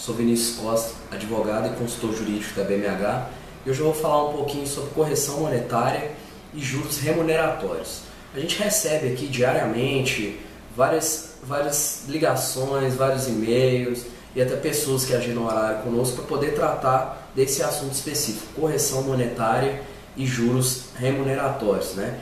Sou Vinícius Costa, advogado e consultor jurídico da BMH, e hoje eu vou falar um pouquinho sobre correção monetária e juros remuneratórios. A gente recebe aqui diariamente várias ligações, vários e-mails e até pessoas que agem no horário conosco para poder tratar desse assunto específico, correção monetária e juros remuneratórios, né?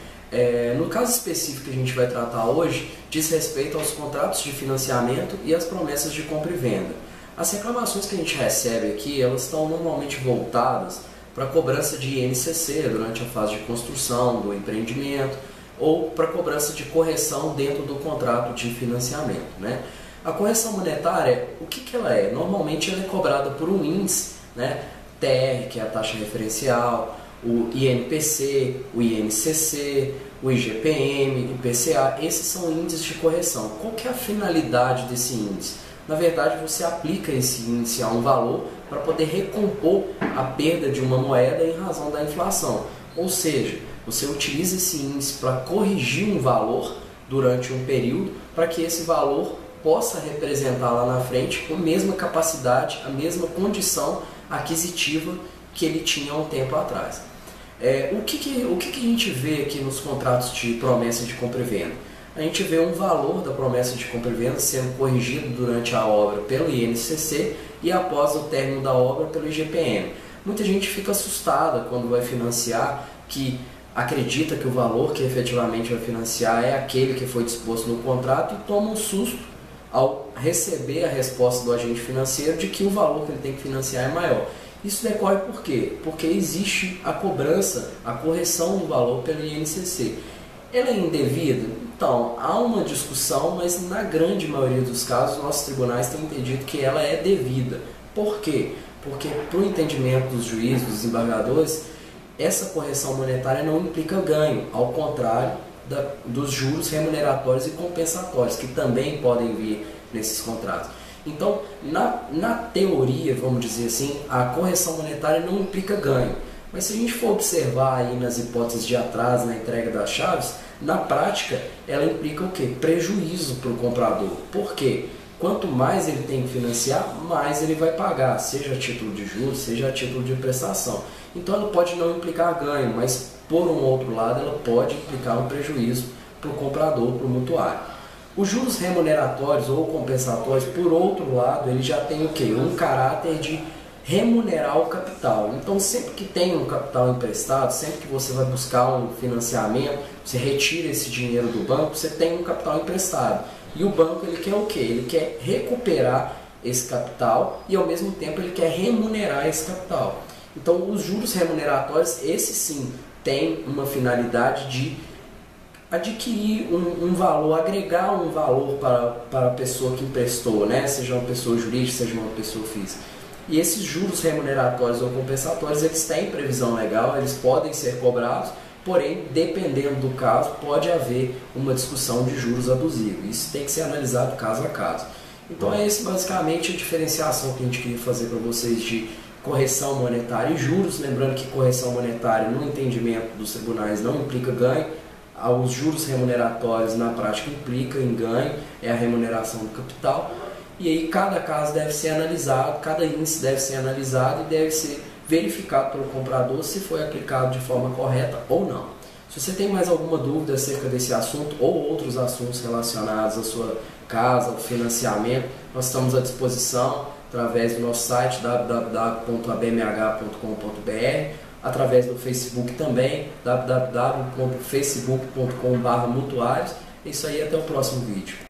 No caso específico que a gente vai tratar hoje, diz respeito aos contratos de financiamento e às promessas de compra e venda. As reclamações que a gente recebe aqui, elas estão normalmente voltadas para a cobrança de INCC durante a fase de construção do empreendimento ou para a cobrança de correção dentro do contrato de financiamento, né? A correção monetária, o que ela é? Normalmente ela é cobrada por um índice, né? TR, que é a taxa referencial, o INPC, o INCC, o IGPM, IPCA, esses são índices de correção. Qual que é a finalidade desse índice? Na verdade, você aplica esse índice a um valor para poder recompor a perda de uma moeda em razão da inflação. Ou seja, você utiliza esse índice para corrigir um valor durante um período para que esse valor possa representar lá na frente a mesma capacidade, a mesma condição aquisitiva que ele tinha há um tempo atrás. O que a gente vê aqui nos contratos de promessa de compra e venda? A gente vê um valor da promessa de compra e venda sendo corrigido durante a obra pelo INCC e após o término da obra pelo IGPM. Muita gente fica assustada quando vai financiar, que acredita que o valor que efetivamente vai financiar é aquele que foi disposto no contrato e toma um susto ao receber a resposta do agente financeiro de que o valor que ele tem que financiar é maior. Isso decorre por quê? Porque existe a cobrança, a correção do valor pelo INCC. Ela é indevida? Então, há uma discussão, mas na grande maioria dos casos, nossos tribunais têm entendido que ela é devida. Por quê? Porque, para o entendimento dos juízes, dos desembargadores, essa correção monetária não implica ganho, ao contrário dos juros remuneratórios e compensatórios, que também podem vir nesses contratos. Então, na teoria, vamos dizer assim, a correção monetária não implica ganho. Mas se a gente for observar aí nas hipóteses de atraso na entrega das chaves, na prática ela implica o quê? Prejuízo para o comprador. Por quê? Quanto mais ele tem que financiar, mais ele vai pagar, seja a título de juros, seja a título de prestação. Então ela pode não implicar ganho, mas por um outro lado ela pode implicar um prejuízo para o comprador, para o mutuário. Os juros remuneratórios ou compensatórios, por outro lado, ele já tem o quê? Um caráter de remunerar o capital. Então, sempre que tem um capital emprestado, sempre que você vai buscar um financiamento, você retira esse dinheiro do banco, você tem um capital emprestado. E o banco, ele quer o quê? Ele quer recuperar esse capital e, ao mesmo tempo, ele quer remunerar esse capital. Então, os juros remuneratórios, esse sim, tem uma finalidade de adquirir um valor, agregar um valor para a pessoa que emprestou, né? Seja uma pessoa jurídica, seja uma pessoa física. E esses juros remuneratórios ou compensatórios, eles têm previsão legal, eles podem ser cobrados, porém, dependendo do caso, pode haver uma discussão de juros abusivos. Isso tem que ser analisado caso a caso. Então é esse basicamente a diferenciação que a gente queria fazer para vocês de correção monetária e juros. Lembrando que correção monetária, no entendimento dos tribunais, não implica ganho. Os juros remuneratórios, na prática, implica em ganho, é a remuneração do capital. E aí cada caso deve ser analisado, cada índice deve ser analisado e deve ser verificado pelo comprador se foi aplicado de forma correta ou não. Se você tem mais alguma dúvida acerca desse assunto ou outros assuntos relacionados à sua casa, ao financiamento, nós estamos à disposição através do nosso site www.abmh.com.br, através do Facebook também, www.facebook.com/mutuários. É isso aí, até o próximo vídeo.